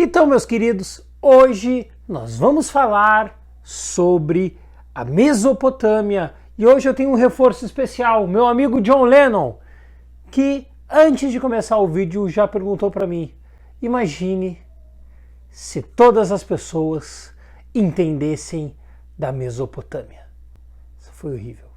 Então, meus queridos, hoje nós vamos falar sobre a Mesopotâmia e hoje eu tenho um reforço especial, meu amigo John Lennon, que antes de começar o vídeo já perguntou para mim: imagine se todas as pessoas entendessem da Mesopotâmia. Isso foi horrível.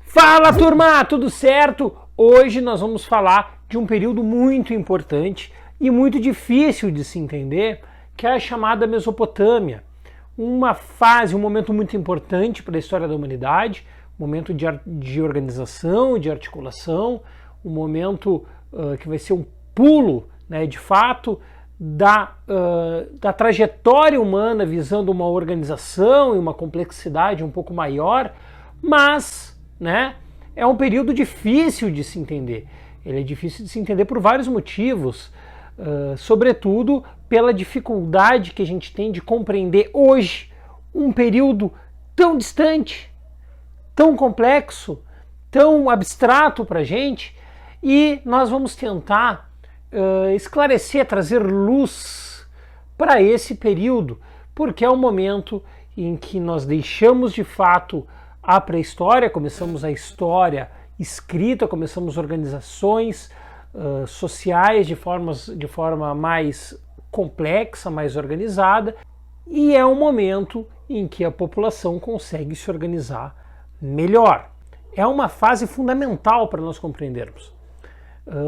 Fala, turma, tudo certo? Hoje nós vamos falar de um período muito importante e muito difícil de se entender, que é a chamada Mesopotâmia. Uma fase, um momento muito importante para a história da humanidade, um momento de organização, de articulação, um momento que vai ser um pulo, né, de fato, da trajetória humana visando uma organização e uma complexidade um pouco maior, mas é um período difícil de se entender. Ele é difícil de se entender por vários motivos, sobretudo pela dificuldade que a gente tem de compreender hoje um período tão distante, tão complexo, tão abstrato para a gente, e nós vamos tentar esclarecer, trazer luz para esse período, porque é um momento em que nós deixamos de fato a pré-história, começamos a história escrita, começamos organizações sociais de forma mais complexa, mais organizada, e é um momento em que a população consegue se organizar melhor. É uma fase fundamental para nós compreendermos.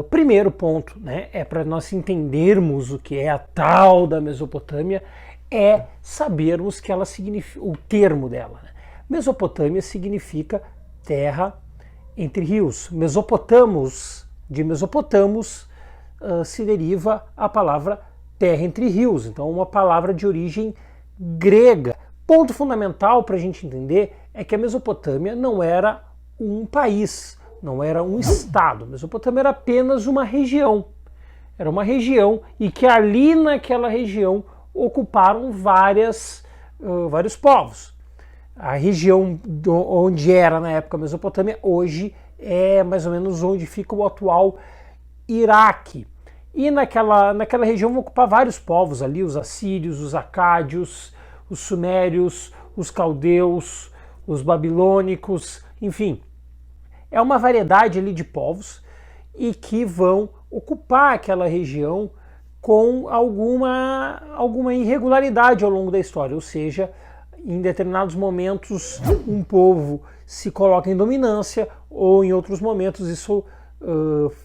Primeiro ponto, é para nós entendermos o que é a tal da Mesopotâmia, é sabermos que ela significa, o termo dela. Mesopotâmia significa terra entre rios. Mesopotamos, de Mesopotamos, se deriva a palavra terra entre rios, então uma palavra de origem grega. Ponto fundamental para a gente entender é que a Mesopotâmia não era um país, não era um estado. A Mesopotâmia era apenas uma região. Era uma região e que ali naquela região ocuparam vários povos. A região onde era na época a Mesopotâmia, hoje é mais ou menos onde fica o atual Iraque. E naquela região vão ocupar vários povos ali, os assírios, os acádios, os sumérios, os caldeus, os babilônicos, enfim. É uma variedade ali de povos e que vão ocupar aquela região com alguma irregularidade ao longo da história, ou seja, em determinados momentos um povo se coloca em dominância ou em outros momentos isso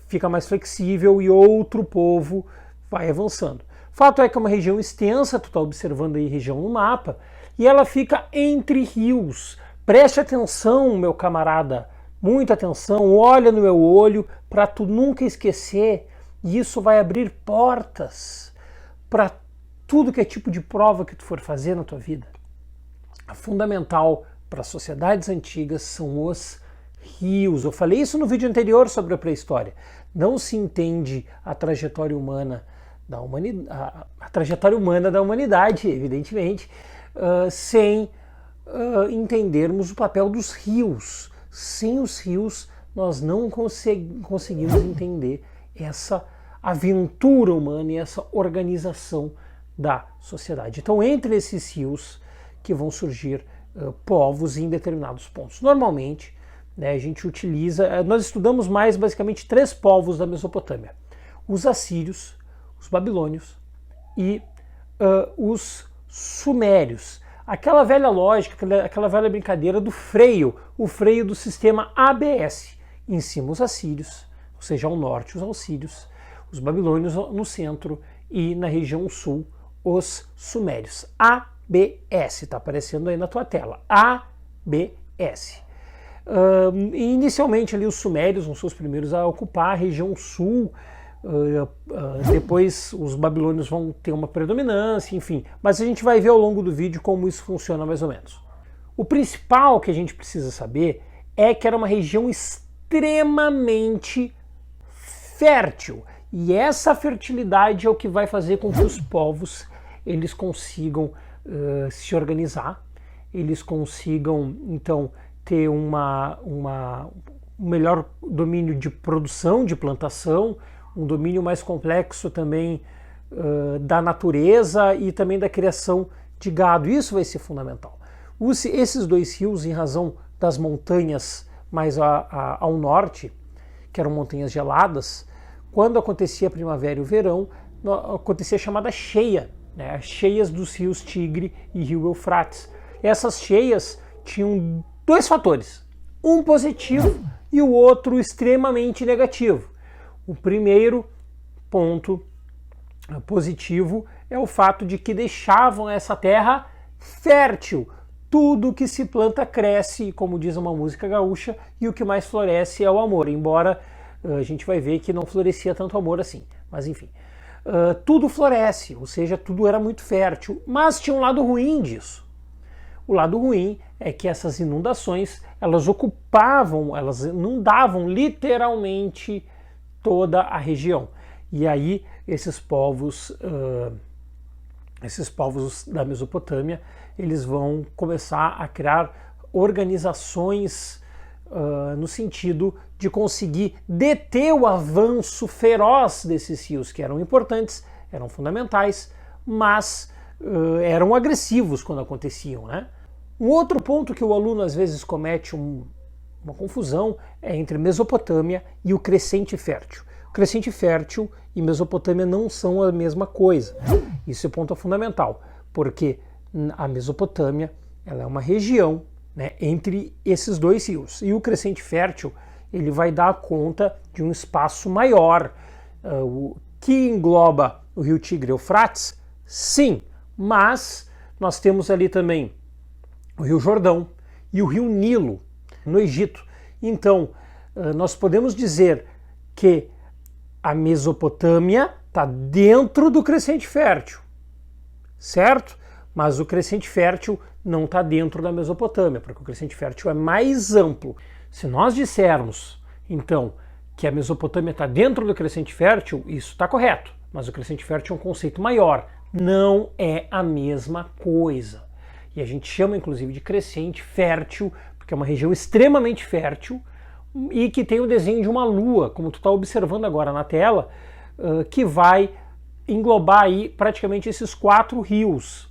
fica mais flexível e outro povo vai avançando. Fato é que é uma região extensa, tu está observando aí a região no mapa, e ela fica entre rios. Preste atenção, meu camarada, muita atenção, olha no meu olho para tu nunca esquecer, e isso vai abrir portas para tudo que é tipo de prova que tu for fazer na tua vida. Fundamental para as sociedades antigas são os rios. Eu falei isso no vídeo anterior sobre a pré-história. Não se entende a trajetória humana da humanidade, evidentemente, sem entendermos o papel dos rios. Sem os rios, nós não conseguimos entender essa aventura humana e essa organização da sociedade. Então, entre esses rios que vão surgir povos em determinados pontos. Normalmente, a gente nós estudamos mais basicamente 3 povos da Mesopotâmia: os assírios, os babilônios e os sumérios. Aquela velha lógica, aquela velha brincadeira do freio, o freio do sistema ABS. Em cima os assírios, ou seja, ao norte os assírios, os babilônios no centro e na região sul os sumérios. ABS, está aparecendo aí na tua tela, ABS. Inicialmente ali os sumérios vão ser os primeiros a ocupar a região sul, depois os babilônios vão ter uma predominância, enfim, mas a gente vai ver ao longo do vídeo como isso funciona mais ou menos. O principal que a gente precisa saber é que era uma região extremamente fértil, e essa fertilidade é o que vai fazer com que os povos eles consigam se organizar, eles consigam então ter um melhor domínio de produção, de plantação, um domínio mais complexo também da natureza e também da criação de gado. Isso vai ser fundamental. Esses dois rios, em razão das montanhas mais ao norte, que eram montanhas geladas, quando acontecia a primavera e o verão, acontecia a chamada cheia, né? As cheias dos rios Tigre e Rio Eufrates. Essas cheias tinham dois fatores, um positivo e o outro extremamente negativo. O primeiro ponto positivo é o fato de que deixavam essa terra fértil. Tudo que se planta cresce, como diz uma música gaúcha, e o que mais floresce é o amor, embora a gente vai ver que não florescia tanto amor assim, mas enfim. Tudo floresce, ou seja, tudo era muito fértil, mas tinha um lado ruim disso. O lado ruim é que essas inundações, elas inundavam literalmente toda a região. E aí esses povos da Mesopotâmia, eles vão começar a criar organizações no sentido de conseguir deter o avanço feroz desses rios, que eram importantes, eram fundamentais, mas eram agressivos quando aconteciam, né? Um outro ponto que o aluno às vezes comete uma confusão é entre Mesopotâmia e o Crescente Fértil. O Crescente Fértil e Mesopotâmia não são a mesma coisa. Isso é ponto fundamental, porque a Mesopotâmia ela é uma região, né, entre esses dois rios. E o Crescente Fértil ele vai dar conta de um espaço maior, que engloba o rio Tigre e Eufrates, sim, mas nós temos ali também o Rio Jordão e o Rio Nilo, no Egito. Então, nós podemos dizer que a Mesopotâmia está dentro do Crescente Fértil, certo? Mas o Crescente Fértil não está dentro da Mesopotâmia, porque o Crescente Fértil é mais amplo. Se nós dissermos, então, que a Mesopotâmia está dentro do Crescente Fértil, isso está correto, mas o Crescente Fértil é um conceito maior, não é a mesma coisa. E a gente chama, inclusive, de Crescente Fértil, porque é uma região extremamente fértil e que tem o desenho de uma lua, como tu está observando agora na tela, que vai englobar aí praticamente esses 4 rios.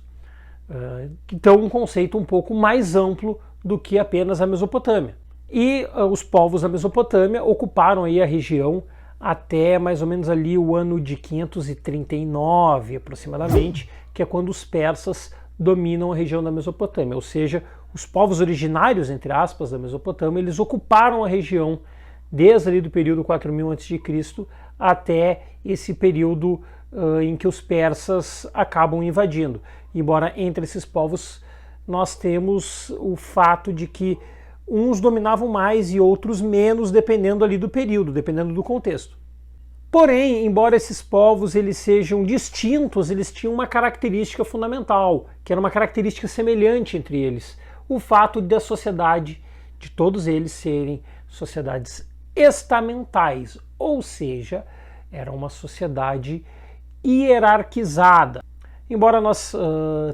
Então, um conceito um pouco mais amplo do que apenas a Mesopotâmia. E os povos da Mesopotâmia ocuparam aí a região até mais ou menos ali o ano de 539, aproximadamente, que é quando os persas dominam a região da Mesopotâmia, ou seja, os povos originários, entre aspas, da Mesopotâmia, eles ocuparam a região desde ali do período 4000 a.C. até esse período em que os persas acabam invadindo. Embora entre esses povos nós temos o fato de que uns dominavam mais e outros menos, dependendo ali do período, dependendo do contexto. Porém, embora esses povos eles sejam distintos, eles tinham uma característica fundamental, que era uma característica semelhante entre eles, o fato da sociedade, de todos eles serem sociedades estamentais, ou seja, era uma sociedade hierarquizada. Embora nós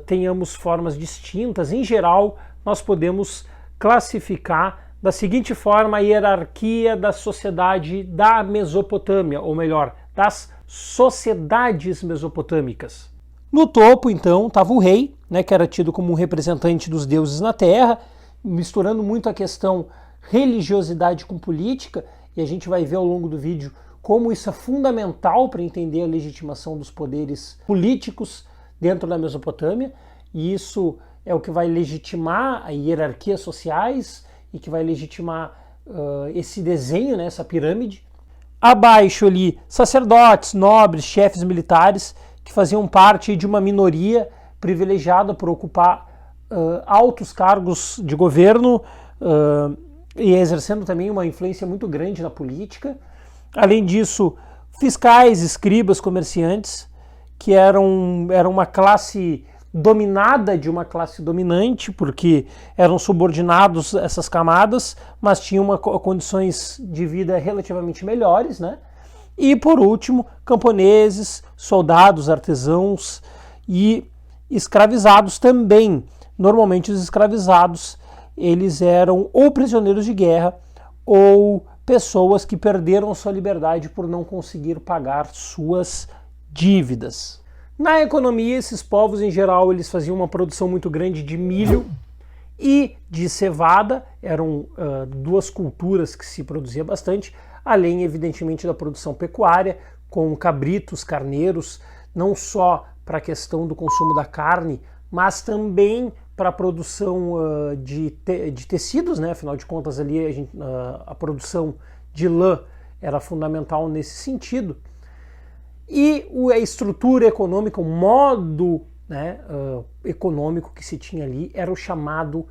tenhamos formas distintas, em geral, nós podemos classificar da seguinte forma a hierarquia da sociedade da Mesopotâmia, ou melhor, das sociedades mesopotâmicas. No topo, então, estava o rei, né, que era tido como um representante dos deuses na terra, misturando muito a questão religiosidade com política, e a gente vai ver ao longo do vídeo como isso é fundamental para entender a legitimação dos poderes políticos dentro da Mesopotâmia, e isso é o que vai legitimar as hierarquias sociais e que vai legitimar esse desenho, né, essa pirâmide. Abaixo ali, sacerdotes, nobres, chefes militares, que faziam parte de uma minoria privilegiada por ocupar altos cargos de governo e exercendo também uma influência muito grande na política. Além disso, fiscais, escribas, comerciantes, que eram uma classe dominada de uma classe dominante, porque eram subordinados a essas camadas, mas tinham condições de vida relativamente melhores, né? E, por último, camponeses, soldados, artesãos e escravizados também. Normalmente os escravizados, eles eram ou prisioneiros de guerra ou pessoas que perderam sua liberdade por não conseguir pagar suas dívidas. Na economia, esses povos em geral eles faziam uma produção muito grande de milho e de cevada, eram duas culturas que se produzia bastante, além evidentemente da produção pecuária, com cabritos, carneiros, não só para a questão do consumo da carne, mas também para a produção de tecidos, né? Afinal de contas ali a produção de lã era fundamental nesse sentido. E a estrutura econômica, o modo, né, econômico que se tinha ali era o chamado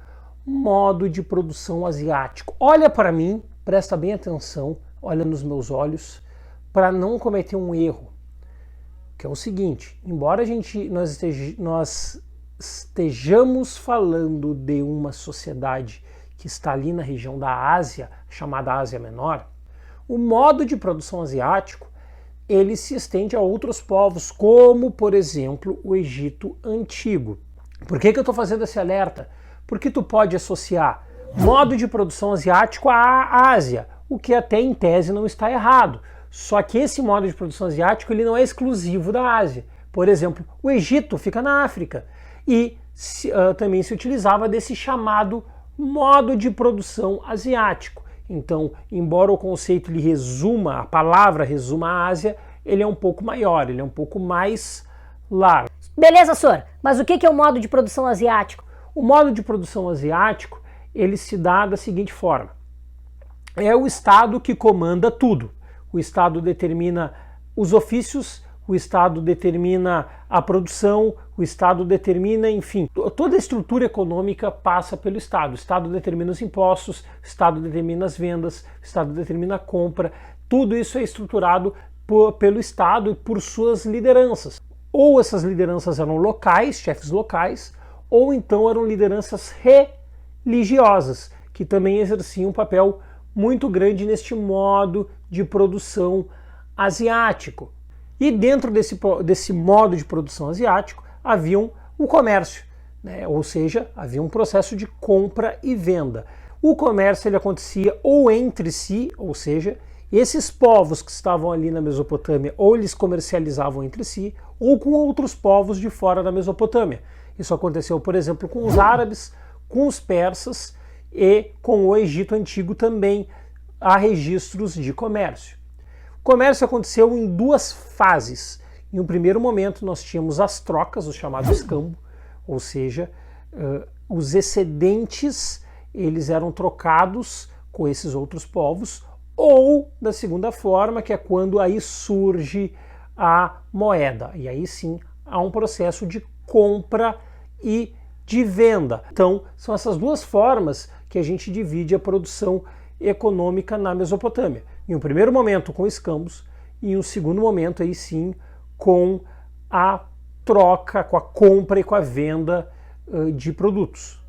modo de produção asiático. Olha para mim, presta bem atenção, olha nos meus olhos, para não cometer um erro, que é o seguinte: embora nós estejamos falando de uma sociedade que está ali na região da Ásia, chamada Ásia Menor, o modo de produção asiático ele se estende a outros povos, como, por exemplo, o Egito Antigo. Por que eu estou fazendo esse alerta? Porque tu pode associar modo de produção asiático à Ásia, o que até em tese não está errado. Só que esse modo de produção asiático ele não é exclusivo da Ásia. Por exemplo, o Egito fica na África e também se utilizava desse chamado modo de produção asiático. Então, embora o conceito a palavra resuma a Ásia, ele é um pouco maior, ele é um pouco mais largo. Beleza, senhor, mas o que é o modo de produção asiático? O modo de produção asiático, ele se dá da seguinte forma: é o Estado que comanda tudo. O Estado determina os ofícios, o Estado determina a produção, o Estado determina, enfim, toda a estrutura econômica passa pelo Estado. O Estado determina os impostos, o Estado determina as vendas, o Estado determina a compra. Tudo isso é estruturado pelo Estado e por suas lideranças. Ou essas lideranças eram locais, chefes locais, ou então eram lideranças religiosas, que também exerciam um papel muito grande neste modo de produção asiático. E dentro desse modo de produção asiático havia o comércio, né? Ou seja, havia um processo de compra e venda. O comércio ele acontecia ou entre si, ou seja, esses povos que estavam ali na Mesopotâmia ou eles comercializavam entre si ou com outros povos de fora da Mesopotâmia. Isso aconteceu, por exemplo, com os árabes, com os persas e com o Egito Antigo também há registros de comércio. O comércio aconteceu em duas fases. Em um primeiro momento nós tínhamos as trocas, o chamado escambo, ou seja, os excedentes eles eram trocados com esses outros povos, ou da segunda forma, que é quando aí surge a moeda. E aí sim há um processo de compra e de venda. Então são essas duas formas que a gente divide a produção econômica na Mesopotâmia. Em um primeiro momento com escambos e em um segundo momento aí sim com a troca, com a compra e com a venda de produtos.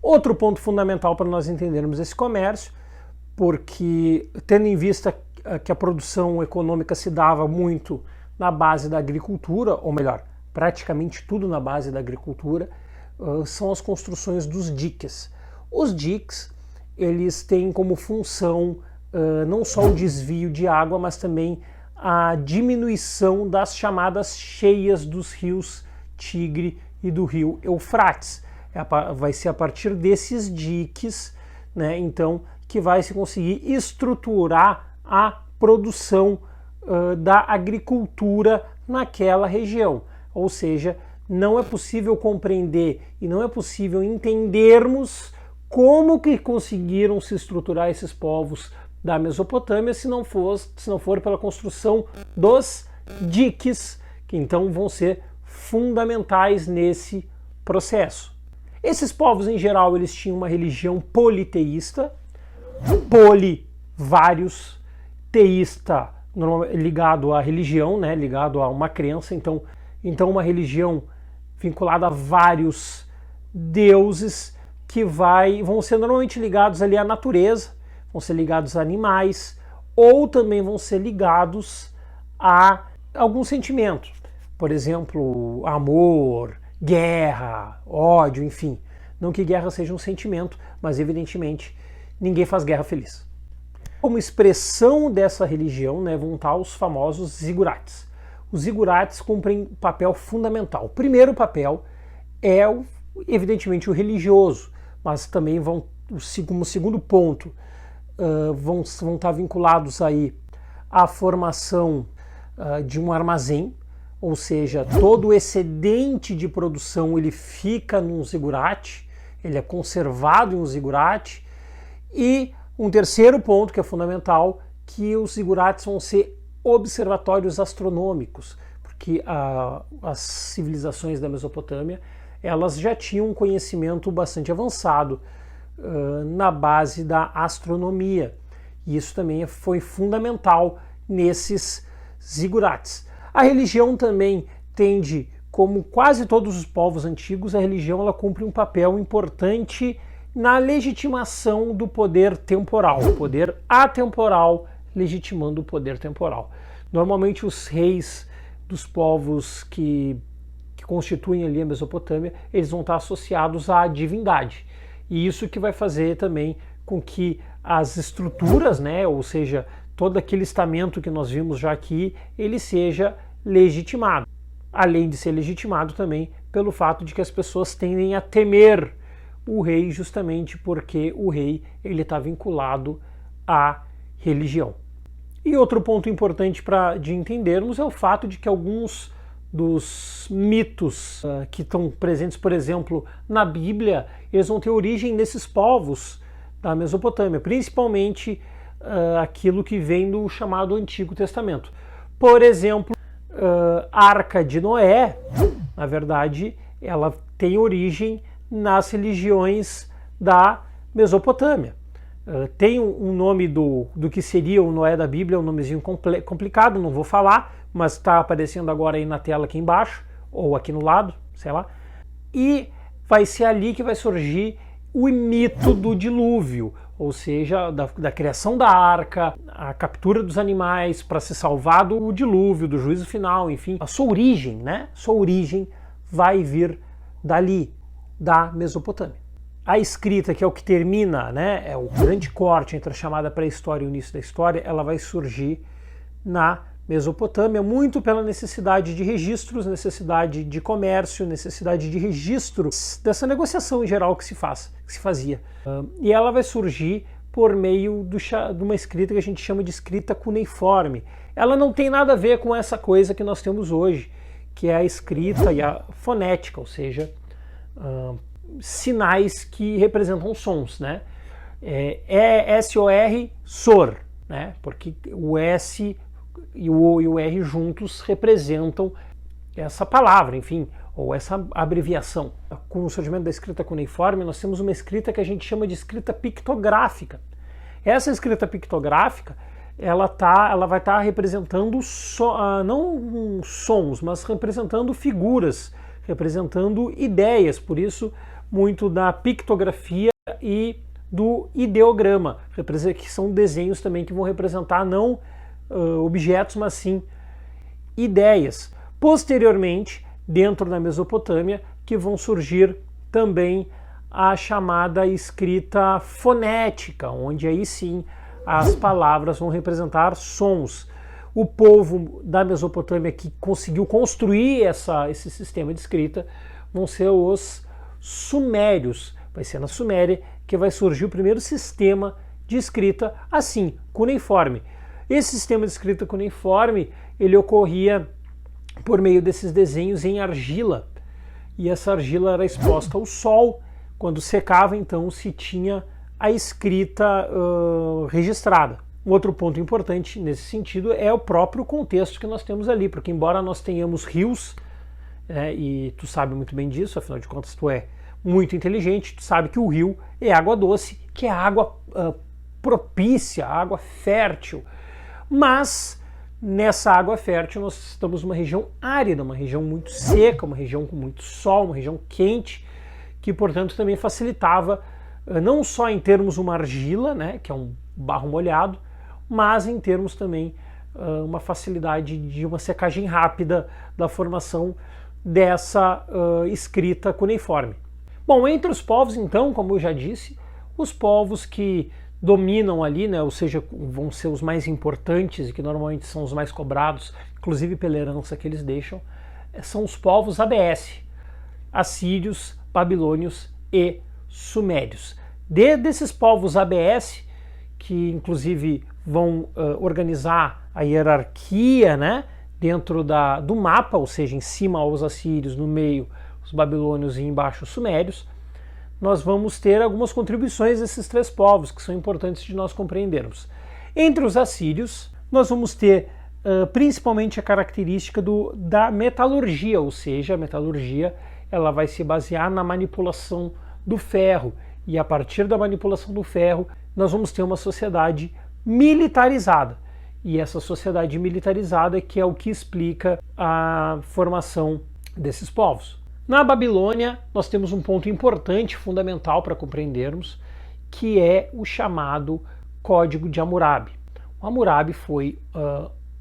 Outro ponto fundamental para nós entendermos esse comércio, porque tendo em vista que a produção econômica se dava muito na base da agricultura, ou melhor, praticamente tudo na base da agricultura, são as construções dos diques. Os diques eles têm como função não só o desvio de água, mas também a diminuição das chamadas cheias dos rios Tigre e do rio Eufrates. Vai ser a partir desses diques, né, então, que vai se conseguir estruturar a produção da agricultura naquela região. Ou seja, não é possível compreender e não é possível entendermos como que conseguiram se estruturar esses povos da Mesopotâmia se não for pela construção dos diques, que então vão ser fundamentais nesse processo. Esses povos em geral eles tinham uma religião politeísta, vários, teísta ligado à religião, né, ligado a uma crença, então uma religião vinculada a vários deuses que vão ser normalmente ligados ali à natureza, vão ser ligados a animais ou também vão ser ligados a algum sentimento, por exemplo, amor, guerra, ódio, enfim, Não que guerra seja um sentimento, mas evidentemente ninguém faz guerra feliz. Como expressão dessa religião, né, vão estar os famosos zigurates. Os zigurates cumprem um papel fundamental. O primeiro papel é, evidentemente, o religioso, mas também vão, como segundo ponto, vão estar vinculados aí à formação de um armazém, ou seja, todo o excedente de produção ele fica num zigurate, ele é conservado em um zigurate. E um terceiro ponto que é fundamental, que os zigurates vão ser observatórios astronômicos, porque as civilizações da Mesopotâmia elas já tinham um conhecimento bastante avançado na base da astronomia. E isso também foi fundamental nesses zigurates. A religião também tende, como quase todos os povos antigos, a religião ela cumpre um papel importante na legitimação do poder temporal, o poder atemporal legitimando o poder temporal. Normalmente os reis dos povos que constituem ali a Mesopotâmia, eles vão estar associados à divindade. E isso que vai fazer também com que as estruturas, né, ou seja, todo aquele estamento que nós vimos já aqui, ele seja legitimado. Além de ser legitimado também pelo fato de que as pessoas tendem a temer o rei justamente porque o rei ele está vinculado à religião. E outro ponto importante de entendermos é o fato de que alguns dos mitos que estão presentes, por exemplo, na Bíblia, eles vão ter origem nesses povos da Mesopotâmia, principalmente aquilo que vem do chamado Antigo Testamento. Por exemplo, a Arca de Noé, na verdade, ela tem origem nas religiões da Mesopotâmia. Tem um nome do que seria o Noé da Bíblia, um nomezinho complicado, não vou falar, mas está aparecendo agora aí na tela aqui embaixo, ou aqui no lado, sei lá. E vai ser ali que vai surgir o mito do dilúvio, ou seja, da criação da arca, a captura dos animais para se salvar do dilúvio, do juízo final, enfim. A sua origem, né? Sua origem vai vir dali, da Mesopotâmia. A escrita, que é o que termina, né, é o grande corte entre a chamada pré-história e o início da história, ela vai surgir na Mesopotâmia, muito pela necessidade de registros, necessidade de comércio, necessidade de registro dessa negociação em geral que se fazia. E ela vai surgir por meio de uma escrita que a gente chama de escrita cuneiforme. Ela não tem nada a ver com essa coisa que nós temos hoje, que é a escrita e a fonética, ou seja, sinais que representam sons, né? S-O-R, sor, né? Porque o S e o O e o R juntos representam essa palavra, enfim, ou essa abreviação. Com o surgimento da escrita cuneiforme, nós temos uma escrita que a gente chama de escrita pictográfica. Essa escrita pictográfica, ela vai estar representando não sons, mas representando figuras, representando ideias, por isso muito da pictografia e do ideograma, que são desenhos também que vão representar não objetos, mas sim ideias. Posteriormente, dentro da Mesopotâmia, que vão surgir também a chamada escrita fonética, onde aí sim as palavras vão representar sons. O povo da Mesopotâmia que conseguiu construir esse sistema de escrita vão ser os sumérios. Vai ser na Suméria que vai surgir o primeiro sistema de escrita assim, cuneiforme. Esse sistema de escrita cuneiforme, ele ocorria por meio desses desenhos em argila, e essa argila era exposta ao sol. Quando secava, então, se tinha a escrita registrada. Um outro ponto importante nesse sentido é o próprio contexto que nós temos ali, porque embora nós tenhamos rios, e tu sabe muito bem disso, afinal de contas tu é muito inteligente, tu sabe que o rio é água doce, que é água propícia, água fértil. Mas nessa água fértil nós estamos numa região árida, uma região muito seca, uma região com muito sol, uma região quente, que portanto também facilitava não só em termos uma argila, né, que é um barro molhado, mas em termos também uma facilidade de uma secagem rápida da formação dessa escrita cuneiforme. Bom, Bom, entre os povos, então, como eu já disse, os povos que dominam ali, né, ou seja, vão ser os mais importantes e que normalmente são os mais cobrados, inclusive pela herança que eles deixam, são os povos ABS, assírios, babilônios e sumérios. Desses povos ABS, que inclusive vão organizar a hierarquia, né, dentro do mapa, ou seja, em cima os assírios, no meio os babilônios e embaixo os sumérios, nós vamos ter algumas contribuições desses três povos que são importantes de nós compreendermos. Entre os assírios, nós vamos ter principalmente a característica da metalurgia, ou seja, a metalurgia ela vai se basear na manipulação do ferro, e a partir da manipulação do ferro nós vamos ter uma sociedade militarizada. E essa sociedade militarizada que é o que explica a formação desses povos. Na Babilônia, nós temos um ponto importante, fundamental para compreendermos, que é o chamado Código de Hammurabi. O Hammurabi foi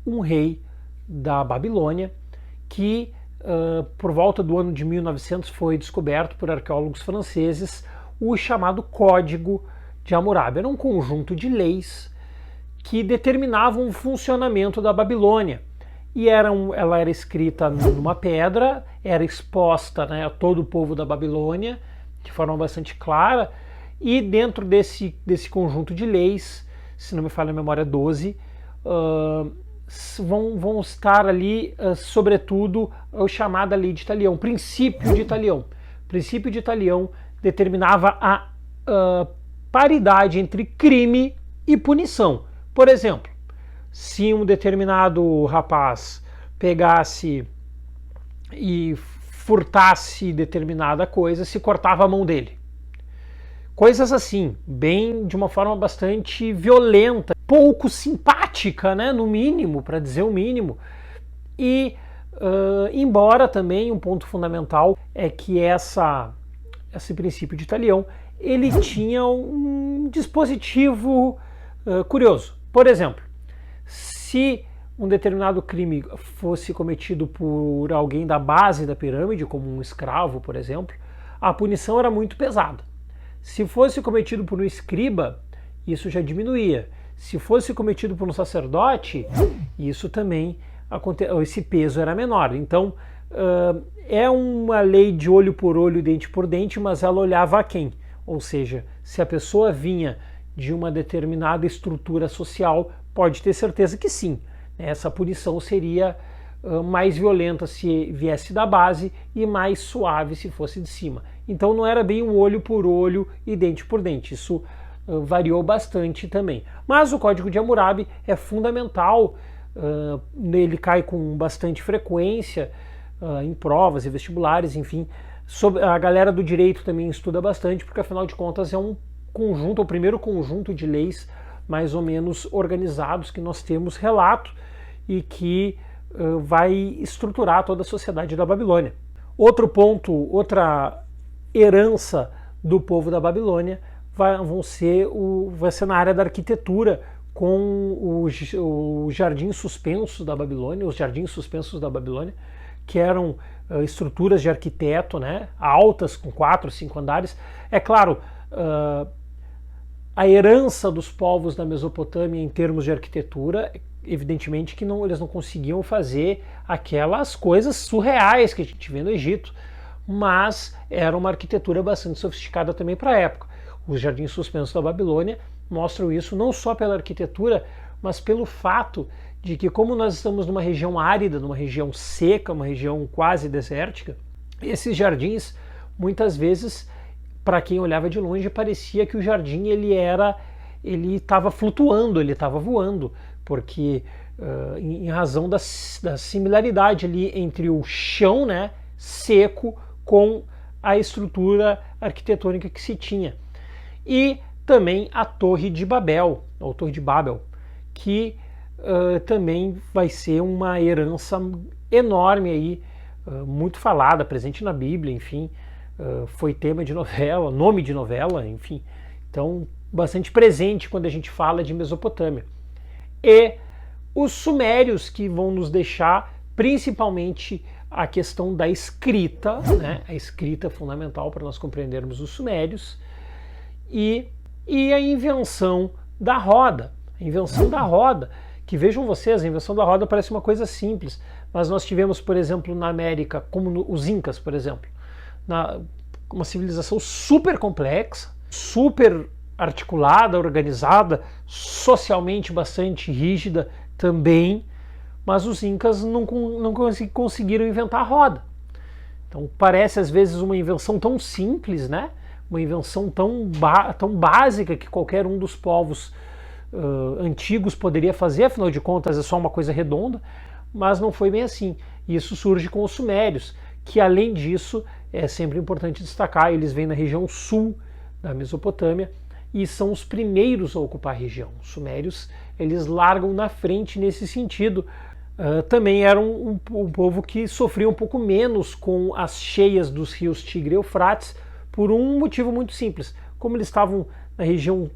um rei da Babilônia que, por volta do ano de 1900, foi descoberto por arqueólogos franceses o chamado Código de Hammurabi. Era um conjunto de leis que determinavam o funcionamento da Babilônia. E ela era escrita numa pedra, era exposta, né, a todo o povo da Babilônia, de forma bastante clara, e dentro desse conjunto de leis, se não me falha a memória, 12, vão estar ali, sobretudo, a chamada Lei de Talião, Princípio de Talião. O Princípio de Talião determinava a paridade entre crime e punição. Por exemplo, se um determinado rapaz pegasse e furtasse determinada coisa, se cortava a mão dele. Coisas assim, bem de uma forma bastante violenta, pouco simpática, né, no mínimo, para dizer o mínimo. E embora também um ponto fundamental é que esse princípio de Talião, ele tinha um dispositivo curioso. Por exemplo, se um determinado crime fosse cometido por alguém da base da pirâmide, como um escravo, por exemplo, a punição era muito pesada. Se fosse cometido por um escriba, isso já diminuía. Se fosse cometido por um sacerdote, isso também, esse peso era menor. Então, é uma lei de olho por olho, dente por dente, mas ela olhava a quem? Ou seja, se a pessoa vinha de uma determinada estrutura social, pode ter certeza que sim. Essa punição seria mais violenta se viesse da base e mais suave se fosse de cima. Então não era bem um olho por olho e dente por dente. Isso variou bastante também. Mas o Código de Hammurabi é fundamental, ele cai com bastante frequência em provas e vestibulares, enfim. A galera do direito também estuda bastante, porque afinal de contas é um conjunto, o primeiro conjunto de leis mais ou menos organizados que nós temos relato e que vai estruturar toda a sociedade da Babilônia. Outro ponto, outra herança do povo da Babilônia vai ser na área da arquitetura, com os jardins suspensos da Babilônia, os jardins suspensos da Babilônia, que eram estruturas de arquiteto, né, altas, com 4, 5 andares. É claro, a herança dos povos da Mesopotâmia em termos de arquitetura, evidentemente que eles não conseguiam fazer aquelas coisas surreais que a gente vê no Egito, mas era uma arquitetura bastante sofisticada também para a época. Os jardins suspensos da Babilônia mostram isso não só pela arquitetura, mas pelo fato de que, como nós estamos numa região árida, numa região seca, uma região quase desértica, esses jardins, muitas vezes, para quem olhava de longe, parecia que o jardim ele estava flutuando, ele estava voando, porque em razão da similaridade ali entre o chão, né, seco com a estrutura arquitetônica que se tinha. E também a Torre de Babel, ou Torre de Babel, que também vai ser uma herança enorme aí, muito falada, presente na Bíblia, enfim, foi tema de novela, nome de novela, enfim, então bastante presente quando a gente fala de Mesopotâmia. E os sumérios, que vão nos deixar principalmente a questão da escrita, né? A escrita é fundamental para nós compreendermos os sumérios, e a invenção da roda. A invenção da roda, que vejam vocês, a invenção da roda parece uma coisa simples, mas nós tivemos, por exemplo, na América, como os Incas, por exemplo, uma civilização super complexa, super articulada, organizada, socialmente bastante rígida também, mas os Incas não conseguiram inventar a roda. Então parece às vezes uma invenção tão simples, né? Uma invenção tão básica que qualquer um dos povos antigos poderia fazer, afinal de contas é só uma coisa redonda, mas não foi bem assim. Isso surge com os sumérios, que além disso, é sempre importante destacar, eles vêm na região sul da Mesopotâmia e são os primeiros a ocupar a região. Os sumérios, eles largam na frente nesse sentido. Também eram um povo que sofria um pouco menos com as cheias dos rios Tigre e Eufrates, por um motivo muito simples. Como eles estavam na região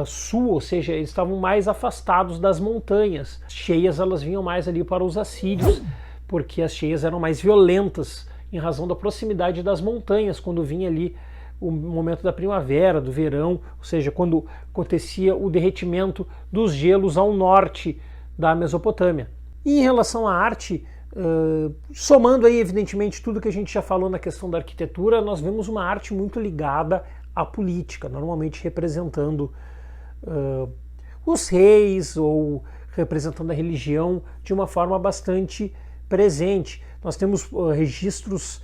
sul, ou seja, eles estavam mais afastados das montanhas. As cheias elas vinham mais ali para os assírios, porque as cheias eram mais violentas em razão da proximidade das montanhas, quando vinha ali o momento da primavera, do verão, ou seja, quando acontecia o derretimento dos gelos ao norte da Mesopotâmia. E em relação à arte, somando aí evidentemente tudo que a gente já falou na questão da arquitetura, nós vemos uma arte muito ligada à política, normalmente representando os reis ou representando a religião de uma forma bastante presente. Nós temos registros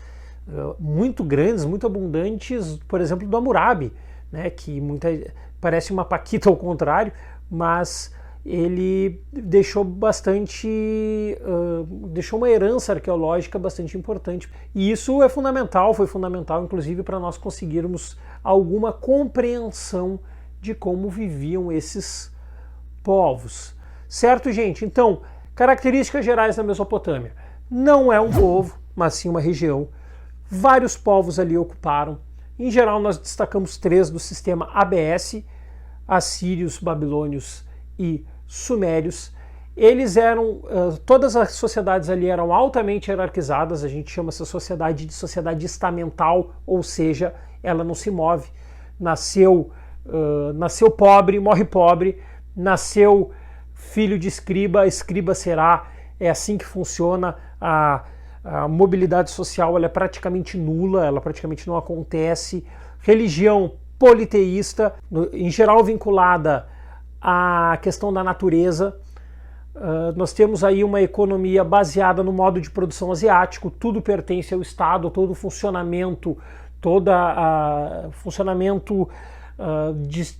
muito grandes, muito abundantes, por exemplo, do Hammurabi, né, que parece uma Paquita ao contrário, mas ele deixou deixou uma herança arqueológica bastante importante. E isso foi fundamental inclusive para nós conseguirmos alguma compreensão de como viviam esses povos. Certo, gente? Então, características gerais da Mesopotâmia. Não é um povo, mas sim uma região. Vários povos ali ocuparam. Em geral, nós destacamos 3 do sistema ABS, assírios, babilônios e sumérios. Eles todas as sociedades ali eram altamente hierarquizadas, a gente chama essa sociedade de sociedade estamental, ou seja, ela não se move. Nasceu pobre, morre pobre, nasceu filho de escriba, escriba será, é assim que funciona. A mobilidade social ela é praticamente nula, ela praticamente não acontece. Religião politeísta, em geral vinculada à questão da natureza. Nós temos aí uma economia baseada no modo de produção asiático, tudo pertence ao Estado, todo o funcionamento,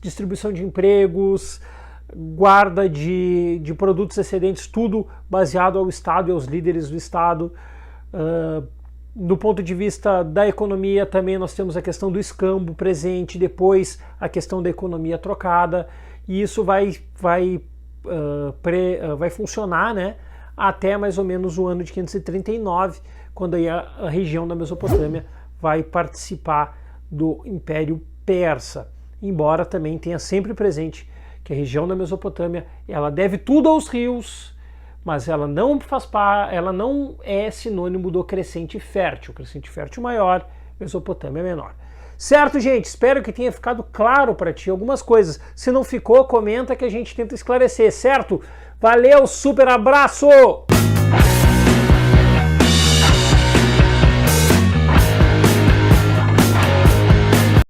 distribuição de empregos, guarda de produtos excedentes, tudo baseado ao Estado e aos líderes do Estado. Do ponto de vista da economia também nós temos a questão do escambo presente, depois a questão da economia trocada, e isso vai funcionar, né, até mais ou menos o ano de 539, quando aí a região da Mesopotâmia vai participar do Império Persa, embora também tenha sempre presente que a região da Mesopotâmia ela deve tudo aos rios, mas ela não é sinônimo do crescente fértil. O crescente fértil maior, Mesopotâmia menor. Certo, gente? Espero que tenha ficado claro para ti algumas coisas. Se não ficou, comenta que a gente tenta esclarecer, certo? Valeu, super abraço!